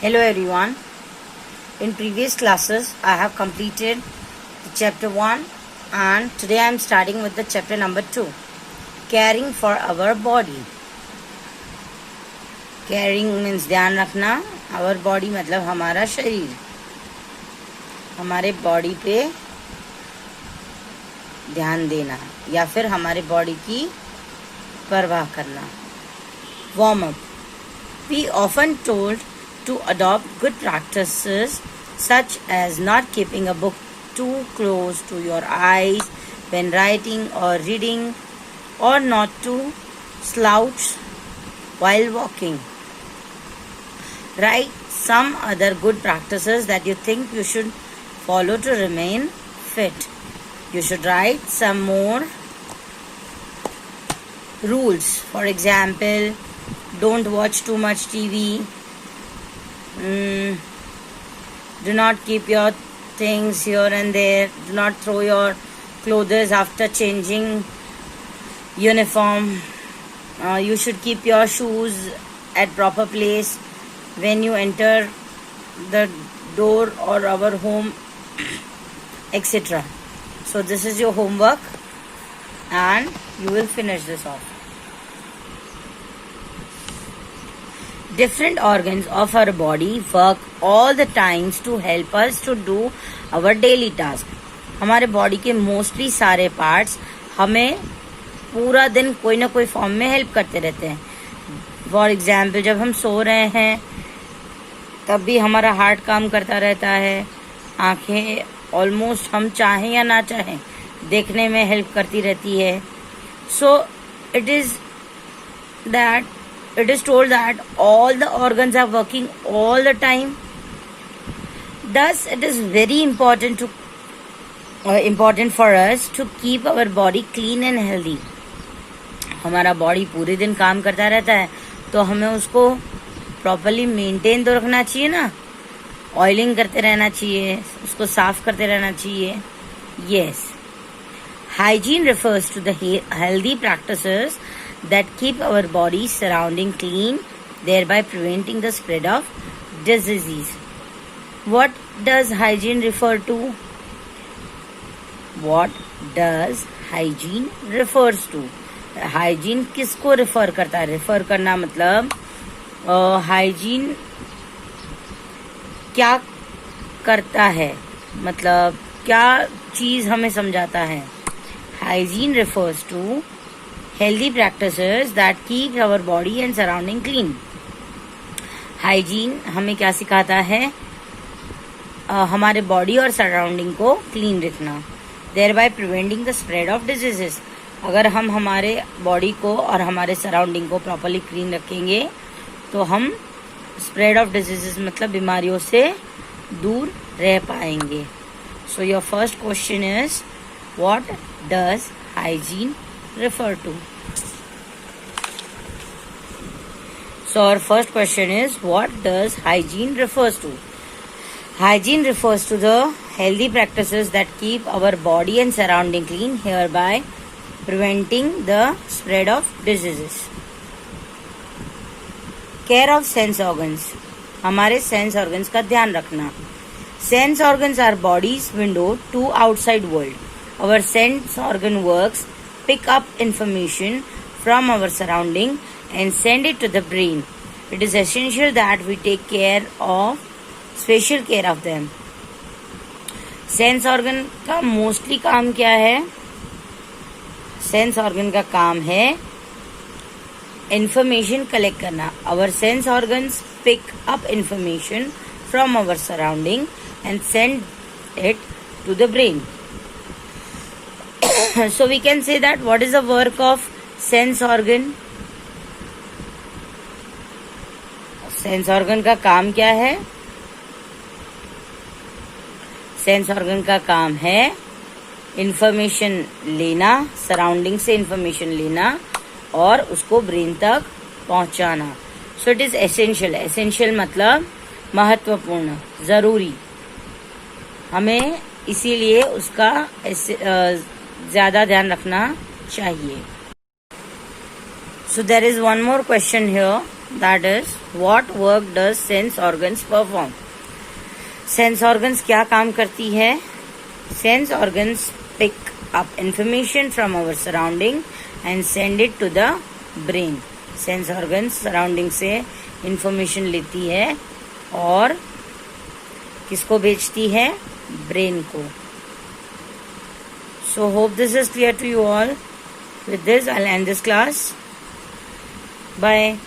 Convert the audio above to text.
Hello everyone. In previous classes I have completed the chapter 1 and today I am starting with the chapter number 2, caring for our body. Caring means ध्यान रखना, our body मतलब हमारा शरीर, हमारे body पे ध्यान देना या फिर हमारे बॉडी की परवाह करना. Warm up. We often told to adopt good practices such as not keeping a book too close to your eyes when writing or reading, or not to slouch while walking. Write some other good practices that you think you should follow to remain fit. You should write some more rules. For example, don't watch too much TV. Do not keep your things here and there. Do not throw your clothes after changing uniform. You should keep your shoes at proper place when you enter the door or our home, etc. So this is your homework and you will finish this off. Different organs of our body work all the times to help us to do our daily task. हमारे body के mostly सारे parts हमें पूरा दिन कोई ना कोई form में हेल्प करते रहते हैं. फॉर एग्जाम्पल, जब हम सो रहे हैं तब भी हमारा हार्ट काम करता रहता है. आंखें ऑलमोस्ट हम चाहें या ना चाहें देखने में हेल्प करती रहती है. सो it is told that all the organs are working all the time. Thus it is very important for us to keep our body clean and healthy. हमारा बॉडी पूरे दिन काम करता रहता है तो हमें उसको प्रॉपरली मेंटेन तो रखना चाहिए ना. ऑयलिंग करते रहना चाहिए, उसको साफ करते रहना चाहिए. Yes. Hygiene refers to the healthy practices that keep our body surrounding clean, thereby preventing the spread of diseases. What does hygiene refer to? What does hygiene refers to? Hygiene किसको refer करता है? Refer करना मतलब hygiene क्या करता है, मतलब क्या चीज हमें समझाता है. Hygiene refers to healthy practices that keep our body and surrounding clean. Hygiene हमें क्या सिखाता है? हमारे बॉडी और सराउंडिंग को क्लीन रखना. thereby preventing the spread of diseases. अगर हम हमारे बॉडी को और हमारे सराउंडिंग को प्रॉपरली क्लीन रखेंगे तो हम स्प्रेड ऑफ डिजीजेस मतलब बीमारियों से दूर रह पाएंगे. So your first question is what does hygiene refer to? So our first question is, what does hygiene refers to? Hygiene refers to the healthy practices that keep our body and surrounding clean, hereby preventing the spread of diseases. Care of sense organs. हमारे sense organs का ध्यान रखना. Sense organs are body's window to outside world. Our sense organ works pick up information from our surrounding and send it to the brain. It is essential that we take special care of them. Sense organ का mostly काम क्या है? Sense organ का काम है information collect करना. Our sense organs pick up information from our surrounding and send it to the brain. So we can say that what is the work of sense organ? Sense organ का काम क्या है? Sense organ का काम है information लेना, surrounding से information लेना और उसको ब्रेन तक पहुंचाना. So it is essential. Essential मतलब महत्वपूर्ण, जरूरी. हमें इसीलिए उसका ज्यादा ध्यान रखना चाहिए. So there is one more question here. That is what work does sense organs perform. Sense organs क्या काम करती है? Sense organs pick up information from our surrounding and send it to the brain. Sense organs surrounding से information लेती है और किसको भेजती है? ब्रेन को. So hope this is clear to you all. With this, I'll end this class. Bye.